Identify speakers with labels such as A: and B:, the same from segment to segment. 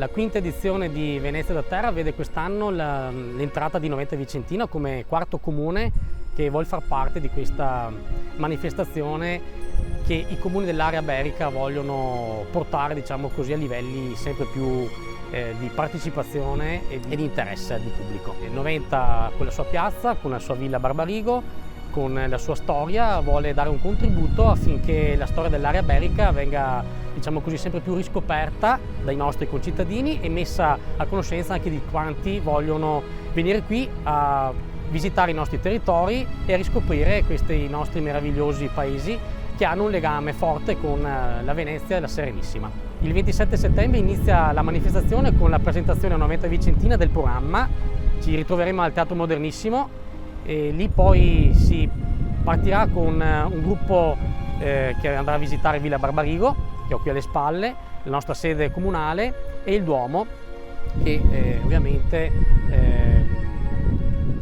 A: La quinta edizione di Venezia da Terra vede quest'anno l'entrata di Noventa Vicentina come quarto comune che vuole far parte di questa manifestazione che i comuni dell'area berica vogliono portare, diciamo così, a livelli sempre più di partecipazione e di interesse di pubblico. Noventa, con la sua piazza, con la sua Villa Barbarigo, con la sua storia, vuole dare un contributo affinché la storia dell'area berica venga, diciamo così, sempre più riscoperta dai nostri concittadini e messa a conoscenza anche di quanti vogliono venire qui a visitare i nostri territori e a riscoprire questi nostri meravigliosi paesi che hanno un legame forte con la Venezia e la Serenissima. Il 27 settembre inizia la manifestazione con la presentazione a Noventa Vicentina del programma. Ci ritroveremo al Teatro Modernissimo e lì poi si partirà con un gruppo che andrà a visitare Villa Barbarigo, che ho qui alle spalle, la nostra sede comunale, e il Duomo, che ovviamente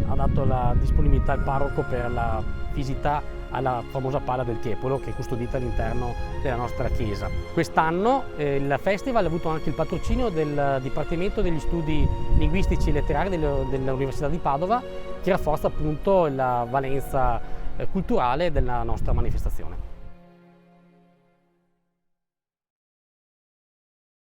A: ha dato la disponibilità al parroco per la visita alla famosa Pala del Tiepolo, che è custodita all'interno della nostra chiesa. Quest'anno il festival ha avuto anche il patrocinio del Dipartimento degli Studi Linguistici e Letterari dell'Università di Padova, che rafforza appunto la valenza culturale della nostra manifestazione.